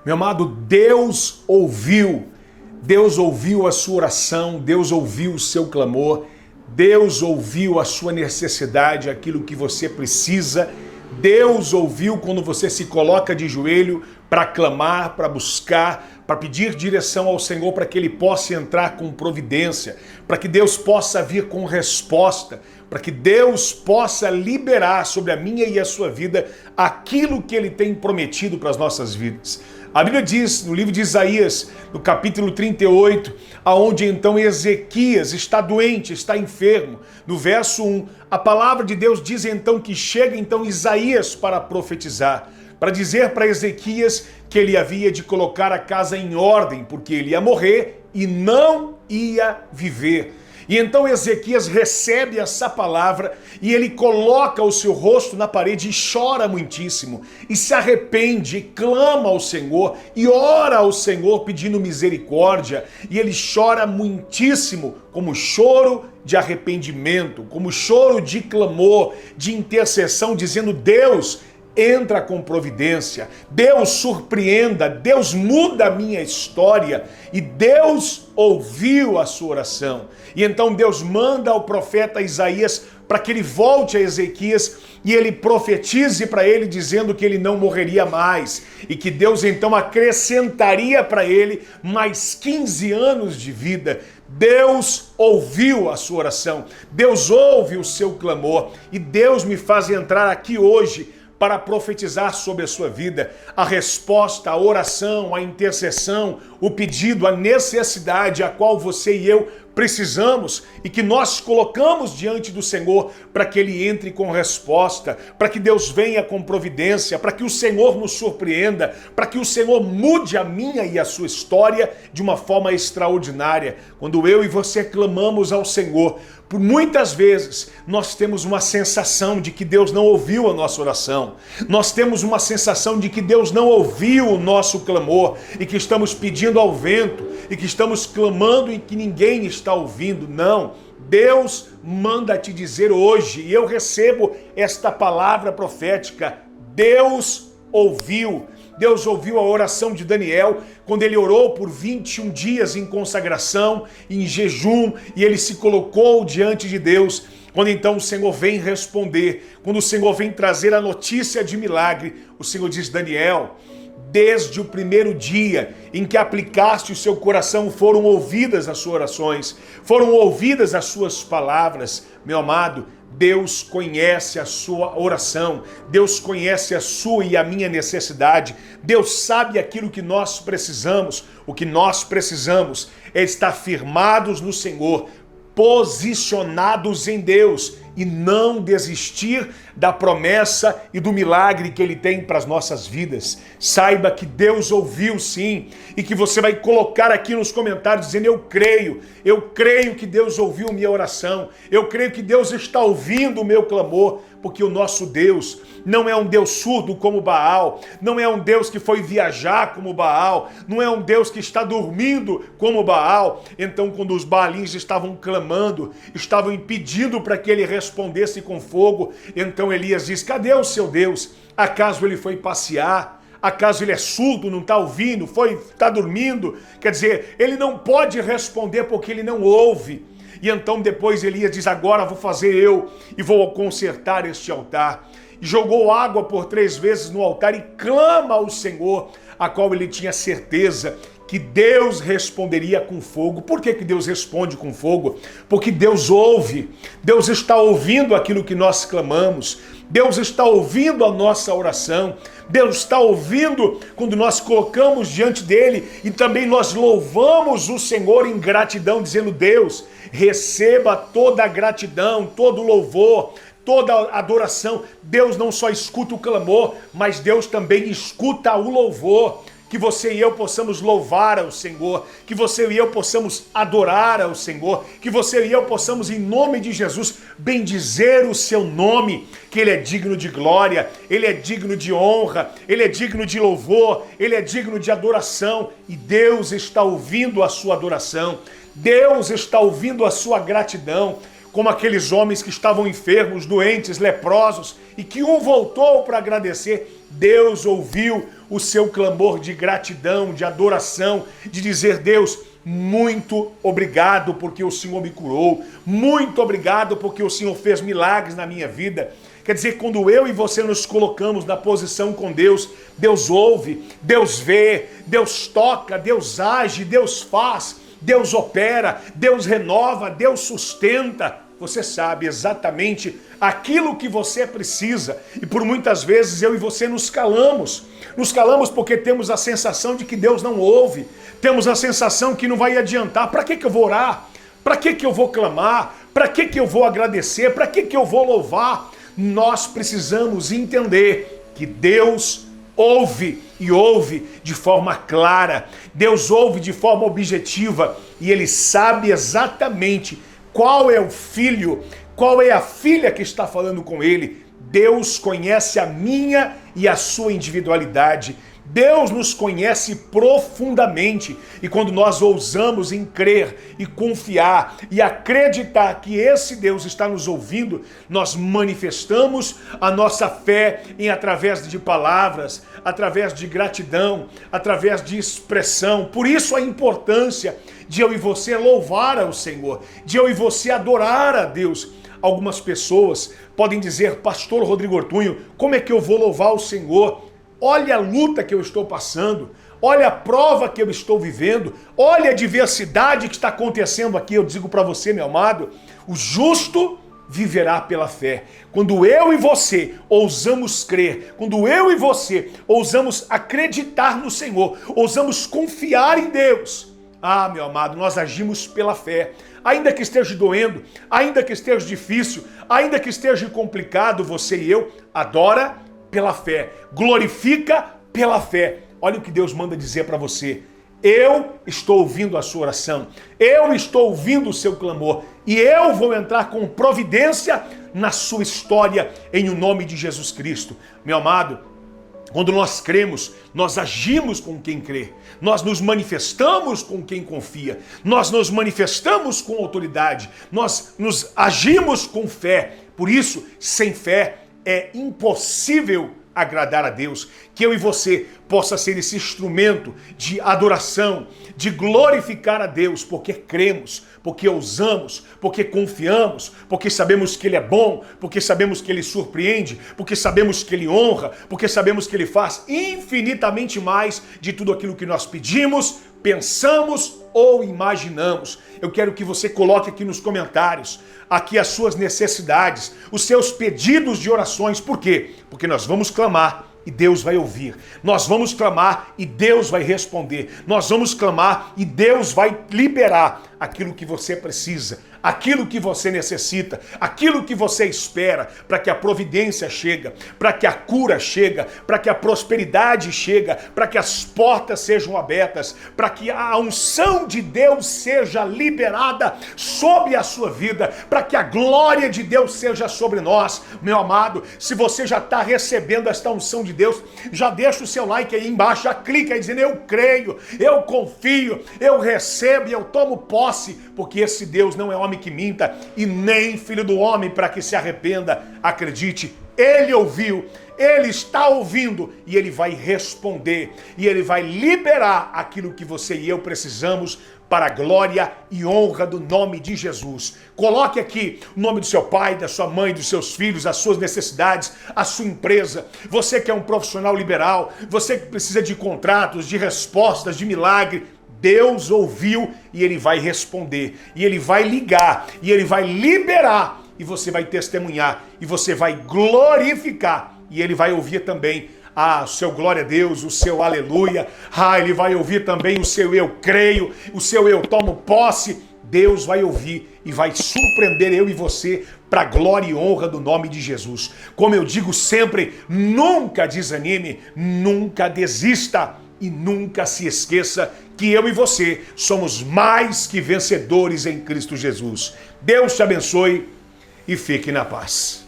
Meu amado, Deus ouviu a sua oração, Deus ouviu o seu clamor, Deus ouviu a sua necessidade, aquilo que você precisa. Deus ouviu quando você se coloca de joelho para clamar, para buscar, para pedir direção ao Senhor, para que Ele possa entrar com providência, para que Deus possa vir com resposta, para que Deus possa liberar sobre a minha e a sua vida aquilo que Ele tem prometido para as nossas vidas. A Bíblia diz, no livro de Isaías, no capítulo 38, aonde então Ezequias está doente, está enfermo. No verso 1, a palavra de Deus diz então que chega então Isaías para profetizar, para dizer para Ezequias que ele havia de colocar a casa em ordem, porque ele ia morrer e não ia viver. E então Ezequias recebe essa palavra e ele coloca o seu rosto na parede e chora muitíssimo, e se arrepende, e clama ao Senhor, e ora ao Senhor pedindo misericórdia, e ele chora muitíssimo, como choro de arrependimento, como choro de clamor, de intercessão, dizendo: Deus, entra com providência, Deus surpreenda, Deus muda a minha história. E Deus ouviu a sua oração. E então Deus manda ao profeta Isaías para que ele volte a Ezequias e ele profetize para ele, dizendo que ele não morreria mais e que Deus então acrescentaria para ele mais 15 anos de vida. Deus ouviu a sua oração, Deus ouve o seu clamor, e Deus me faz entrar aqui hoje para profetizar sobre a sua vida a resposta, a oração, a intercessão, o pedido, a necessidade a qual você e eu precisamos e que nós colocamos diante do Senhor, para que Ele entre com resposta, para que Deus venha com providência, para que o Senhor nos surpreenda, para que o Senhor mude a minha e a sua história de uma forma extraordinária. Quando eu e você clamamos ao Senhor, por muitas vezes nós temos uma sensação de que Deus não ouviu a nossa oração. Nós temos uma sensação de que Deus não ouviu o nosso clamor e que estamos pedindo ao vento e que estamos clamando e que ninguém está ouvindo. Não, Deus manda te dizer hoje, e eu recebo esta palavra profética: Deus ouviu. Deus ouviu a oração de Daniel, quando ele orou por 21 dias em consagração, em jejum, e ele se colocou diante de Deus. Quando então o Senhor vem responder, quando o Senhor vem trazer a notícia de milagre, o Senhor diz: Daniel, desde o primeiro dia em que aplicaste o seu coração, foram ouvidas as suas orações, foram ouvidas as suas palavras. Meu amado, Deus conhece a sua oração, Deus conhece a sua e a minha necessidade, Deus sabe aquilo que nós precisamos. O que nós precisamos é estar firmados no Senhor, posicionados em Deus, e não desistir da promessa e do milagre que Ele tem para as nossas vidas. Saiba que Deus ouviu sim, e que você vai colocar aqui nos comentários dizendo: eu creio que Deus ouviu minha oração, eu creio que Deus está ouvindo o meu clamor, porque o nosso Deus não é um Deus surdo como Baal, não é um Deus que foi viajar como Baal, não é um Deus que está dormindo como Baal. Então, quando os Baalins estavam clamando, estavam impedindo para que ele respondesse com fogo, então Elias diz: cadê o seu Deus? Acaso ele foi passear? Acaso ele é surdo, não está ouvindo? Está dormindo? Quer dizer, ele não pode responder porque ele não ouve. E então depois Elias diz: agora vou fazer eu e vou consertar este altar. E jogou água por 3 vezes no altar e clama ao Senhor, a qual ele tinha certeza que Deus responderia com fogo. Por que Deus responde com fogo? Porque Deus ouve. Deus está ouvindo aquilo que nós clamamos. Deus está ouvindo a nossa oração. Deus está ouvindo quando nós colocamos diante dele e também nós louvamos o Senhor em gratidão, dizendo: Deus, receba toda a gratidão, todo o louvor, toda a adoração. Deus não só escuta o clamor, mas Deus também escuta o louvor. Que você e eu possamos louvar ao Senhor, que você e eu possamos adorar ao Senhor, que você e eu possamos, em nome de Jesus, bendizer o seu nome, que Ele é digno de glória, Ele é digno de honra, Ele é digno de louvor, Ele é digno de adoração, e Deus está ouvindo a sua adoração, Deus está ouvindo a sua gratidão. como aqueles homens que estavam enfermos, doentes, leprosos, e que um voltou para agradecer. Deus ouviu o seu clamor de gratidão, de adoração, de dizer: Deus, muito obrigado porque o Senhor me curou, muito obrigado porque o Senhor fez milagres na minha vida. Quer dizer, quando eu e você nos colocamos na posição com Deus, Deus ouve, Deus vê, Deus toca, Deus age, Deus faz, Deus opera, Deus renova, Deus sustenta. Você sabe exatamente aquilo que você precisa. E por muitas vezes eu e você nos calamos. Nos calamos porque temos a sensação de que Deus não ouve. Temos a sensação que não vai adiantar. Para que eu vou orar? Para que eu vou clamar? Para que eu vou agradecer? Para que eu vou louvar? Nós precisamos entender que Deus ouve e ouve de forma clara. Deus ouve de forma objetiva e Ele sabe exatamente qual é o filho, qual é a filha que está falando com Ele. Deus conhece a minha e a sua individualidade. Deus nos conhece profundamente e quando nós ousamos em crer e confiar e acreditar que esse Deus está nos ouvindo, nós manifestamos a nossa fé através de palavras, através de gratidão, através de expressão. Por isso a importância de eu e você louvar ao Senhor, de eu e você adorar a Deus. Algumas pessoas podem dizer: Pastor Rodrigo Ortunho, como é que eu vou louvar o Senhor? Olha a luta que eu estou passando, olha a prova que eu estou vivendo, olha a adversidade que está acontecendo aqui. Eu digo para você, meu amado, o justo viverá pela fé. Quando eu e você ousamos crer, quando eu e você ousamos acreditar no Senhor, ousamos confiar em Deus, meu amado, nós agimos pela fé. Ainda que esteja doendo, ainda que esteja difícil, ainda que esteja complicado, você e eu adora pela fé, glorifica pela fé. Olha o que Deus manda dizer para você: eu estou ouvindo a sua oração, eu estou ouvindo o seu clamor e eu vou entrar com providência na sua história em o nome de Jesus Cristo. Meu amado, quando nós cremos, nós agimos com quem crê, nós nos manifestamos com quem confia, nós nos manifestamos com autoridade, nós nos agimos com fé. Por isso, sem fé é impossível agradar a Deus. Que eu e você possa ser esse instrumento de adoração, de glorificar a Deus, porque cremos, porque ousamos, porque confiamos, porque sabemos que Ele é bom, porque sabemos que Ele surpreende, porque sabemos que Ele honra, porque sabemos que Ele faz infinitamente mais de tudo aquilo que nós pedimos, pensamos ou imaginamos. Eu quero que você coloque aqui nos comentários aqui as suas necessidades, os seus pedidos de orações. Por quê? Porque nós vamos clamar e Deus vai ouvir. Nós vamos clamar e Deus vai responder. Nós vamos clamar e Deus vai liberar aquilo que você precisa, aquilo que você necessita, aquilo que você espera, para que a providência chegue, para que a cura chegue, para que a prosperidade chegue, para que as portas sejam abertas, para que a unção de Deus seja liberada sobre a sua vida, para que a glória de Deus seja sobre nós. Meu amado, se você já está recebendo esta unção de Deus, já deixa o seu like aí embaixo, já clica aí dizendo: eu creio, eu confio, eu recebo e eu tomo posse, porque esse Deus não é homem que minta e nem filho do homem para que se arrependa. Acredite, Ele ouviu, Ele está ouvindo e Ele vai responder e Ele vai liberar aquilo que você e eu precisamos para a glória e honra do nome de Jesus. Coloque aqui o nome do seu pai, da sua mãe, dos seus filhos, as suas necessidades, a sua empresa. Você que é um profissional liberal, você que precisa de contratos, de respostas, de milagre. Deus ouviu e Ele vai responder, e Ele vai ligar, e Ele vai liberar, e você vai testemunhar, e você vai glorificar, e Ele vai ouvir também o seu glória a Deus, o seu aleluia, Ele vai ouvir também o seu eu creio, o seu eu tomo posse. Deus vai ouvir e vai surpreender eu e você para a glória e honra do nome de Jesus. Como eu digo sempre, nunca desanime, nunca desista. E nunca se esqueça que eu e você somos mais que vencedores em Cristo Jesus. Deus te abençoe e fique na paz.